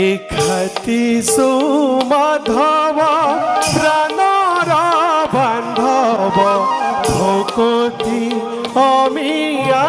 এখাতি সুমাধব প্রাণর বান্ধব ভকতি অমিয়া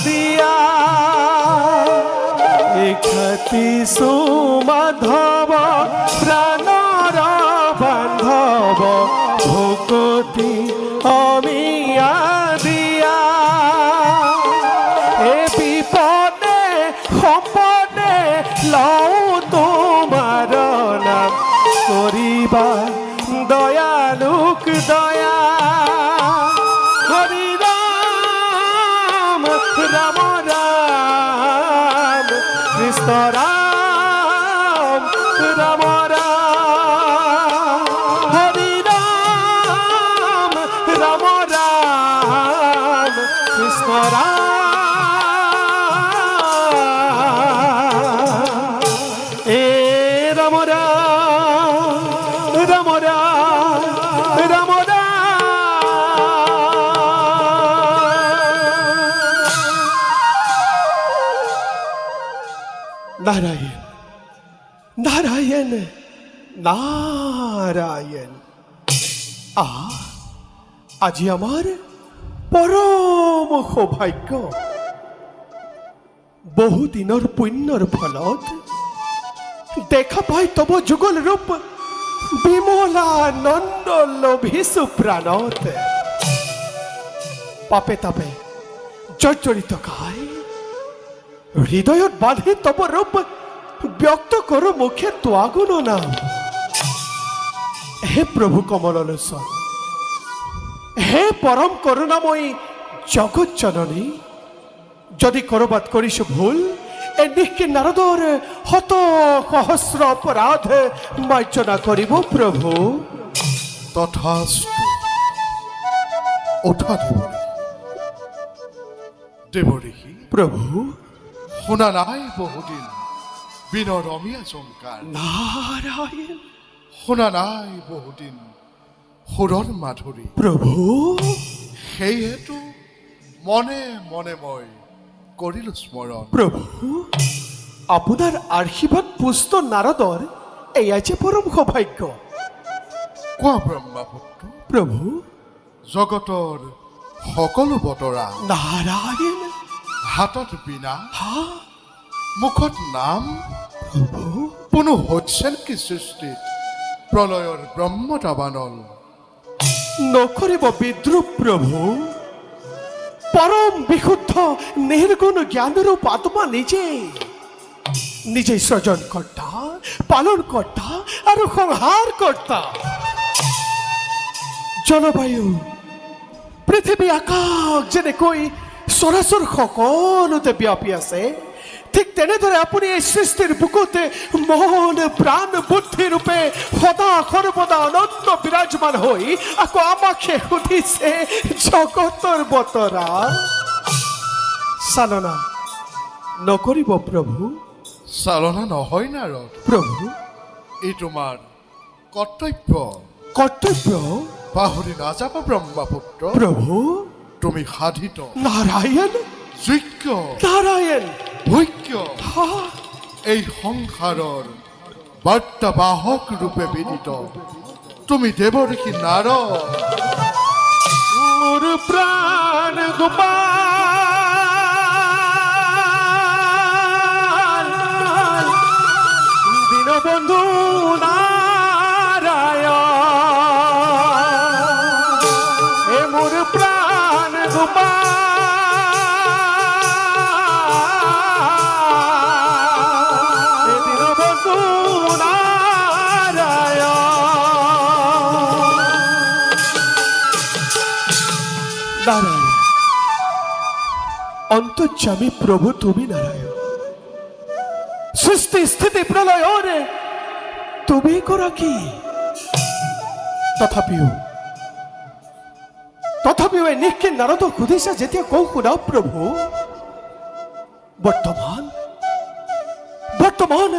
দিয়া এখাতি সুমাধব প্রাণর বান্ধব ভকতি অমিয়া দিয়া এ বিপদে সম্পদে লও তোমার নাম করিবা দয়ালুক দয়া হরি রাম রাম রাম কৃষ্ণ রাম রাম রাম হরি রাম রাম রাম কৃষ্ণ রাম নারায়ণ নারায়ণ নারায়ণ আজি আমার পরম সৌভাগ্য বহুদিনৰ পুণ্যৰ ফলত দেখা পাই তব যুগল ৰূপ বিমলানন্দ লভিছো প্ৰাণত পাপে তাপে জৰ্জৰিত কায় হৃদয়ত বাঁধি তব রূপ ব্যক্ত করো মুখে তোয়াগুণ নাম হে প্রভু কমললোচন হে পরম করুণাময়ী জগৎ জননী যদি করবাত করিস ভুল এ নিষ্কি নারদর হত সহস্র অপরাধ মার্জনা করিব প্রভু তথাস্তু ওঠা দেবঋষি প্রভু শুনা নাই বহুদিন বিনৰ অমিয়া জংকাৰ নারায়ণ শুনা নাই বহুদিন সুৰৰ মাধুৰী প্রভু সেয়েতো মনে মনে মই কৰিলো স্মৰণ প্রভু আপনার আশীর্বাদ পুষ্ট নারদর এই আছে পরম সৌভাগ্য কোৱা ব্ৰহ্মপুত্ৰ প্রভু জগতৰ সকলো বতৰা নারায়ণ হাতত বীণা হা মুখত নাম প্রভু কোনো হৈছে নেকি সৃষ্টিত প্ৰলয়ৰ ব্ৰহ্মতাবানল নকরিব বিদ্রুপ প্রভু পরম বিশুদ্ধ নির্গুণ জ্ঞানরূপ আত্মা নিজে সৃজন কর্তা পালন কর্তা আর সংহার কর্তা জলবায়ু পৃথিবী আকাশ যেনেকৈ চৰাচৰ সকলোতে ব্যাপী আছে ঠিক তেনেদৰে আপুনি এই সৃষ্টিৰ বুকুতে মন প্ৰাণ বুদ্ধি ৰূপে সদা সৰ্বদা অনন্ত বিৰাজমান হৈ আকৌ আমাকে সুধিছে জগতৰ বতৰা চালনা নকৰিব প্ৰভু চালনা নহয় নাৰদ প্ৰভু এই তোমাৰ কৰ্তব্য কৰ্তব্য পাহৰি নাযাবা ব্ৰহ্মপুত্ৰ প্ৰভু তুমি সাধিত নারায়ণ যোগ্য নারায়ণ ভোগ্য হা এই সংসাৰৰ বাৰ্তাবাহক ৰূপে বিদিত তুমি দেৱঋষি নাৰদ মোর প্রাণ গোপাল দীনবন্ধু নারায়ণ এ মোর প্রাণ গোপাল এ দীনবন্ধু নারায়ণ অন্তর্যামী প্রভু তুমি নারায়ণ সৃষ্টি স্থিতি প্রলয়রে তুমি করা কি তথাপিও এই নিক্ষে নারদ খুদিসা যেতিয়া কৌ শুনা প্রভু বৰ্তমান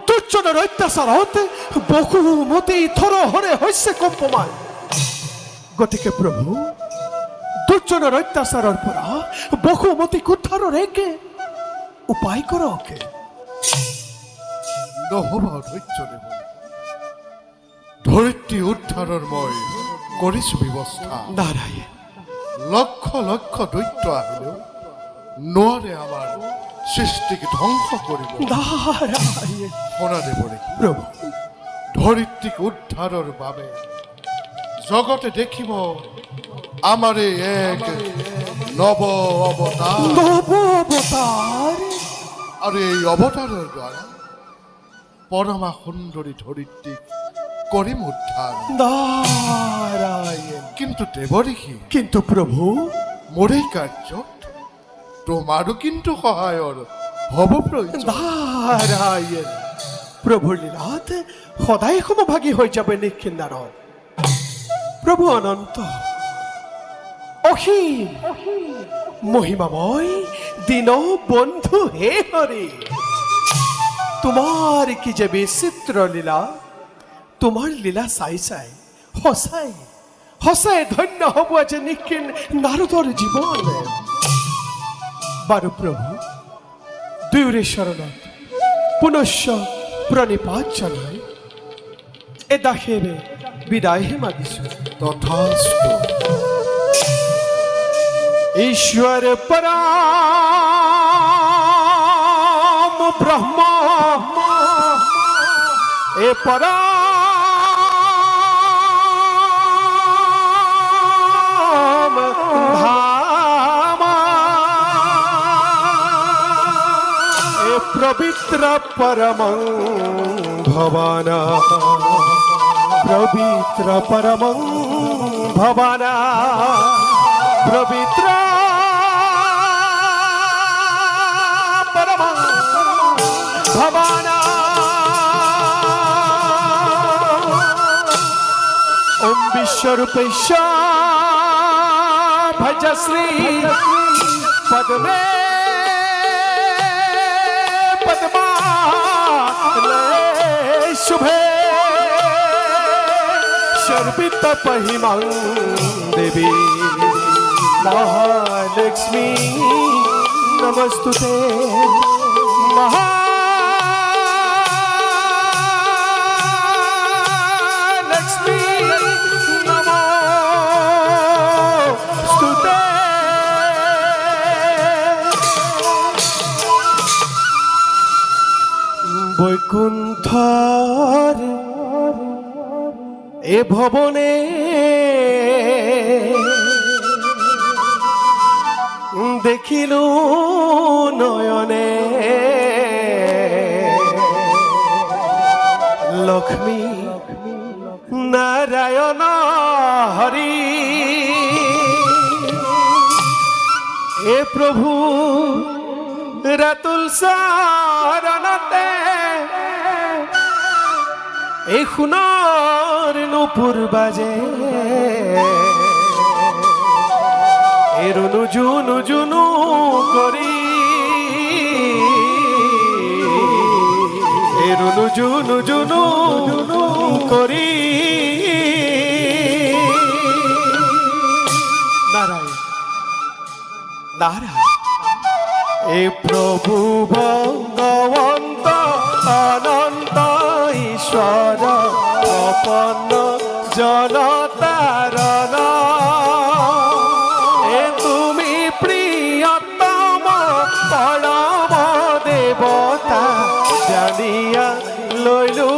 দুৰ্জনৰ অত্যাচাৰত বহুমতি থৰহৰে হৈছে কম্পমান গতিকে প্ৰভু দুৰ্জনৰ অত্যাচাৰৰ পৰা বহুমতিক উদ্ধাৰৰ একে উপায় কৰক নহ'ব ধৈৰ্য দেৱ ধৰিত্ৰী উদ্ধাৰৰ মই কৰিছো ব্যৱস্থা নারায়ণ লক্ষ লক্ষ দৈত্য আহিলেও নোৱাৰে আমাৰ সৃষ্টিক ধ্বংস কৰিব নারায়ণ শুনা দেৱঋষি প্রভু ধৰিত্ৰীক উদ্ধাৰৰ বাবে জগতে দেখিব আমাৰ এই এক নৱ অৱতাৰ নব অবতার আৰু এই অৱতাৰৰ দ্বাৰা পৰমা সুন্দৰী ধৰিত্ৰীক কৰিম উদ্ধাৰ নারায়ণ কিন্তু দেৱঋষি কিন্তু প্রভু মোৰ এই কাৰ্যত তোমাৰো কিন্তু সহায়ৰ হ'ব প্ৰয়োজন নারায়ণ প্রভুর লীলাত সদায় সমভাগী হৈ যাবে নিক্ষিন্দারণ প্রভু অনন্ত অসীম মহিমাময় দীন বন্ধু হে হরি তোমার কি যে বিচিত্র লীলা তোমার লীলা চাই চাই সঁচাই সঁচাই ধন্য হব যে নিক্ষিণ নাৰদৰ জীৱন বাৰু প্ৰভু দুয়োৰে শৰণত পুনশ্চ প্ৰণিপাত জনাই এ দাসেৰে বিদায়হে মাগিছো তথাস্তু ईश्वर पराम ब्रह्म ए पराम धाम ए पवित्र परम भवाना पवित्र परम भवाना पवित्र परम भवाना ओम विश्वरूपेश भजश्री पद्मे पद्मा शुभे शर्पित पहिमं देवी महालक्ष्मी नमस्तुते महालक्ष्मी नमस्तुते বৈকুণ্ঠর এ ভবনে দেখিলু নয়নে লক্ষ্মী নারায়ণ হরি এ প্রভু রাতুল শরণতে এই সোণৰ নুপুৰ বাজে এই নুজু নুজুনু কৰি এই নুজু নুজুনু কৰি নারায়ণ নারায়ণ এ প্রভু ভগবন্ত অনন্ত ঈশ্বর অপন্ন জনতারণ এ তুমি প্রিয়তম পরম দেবতা জানিয়া লইলু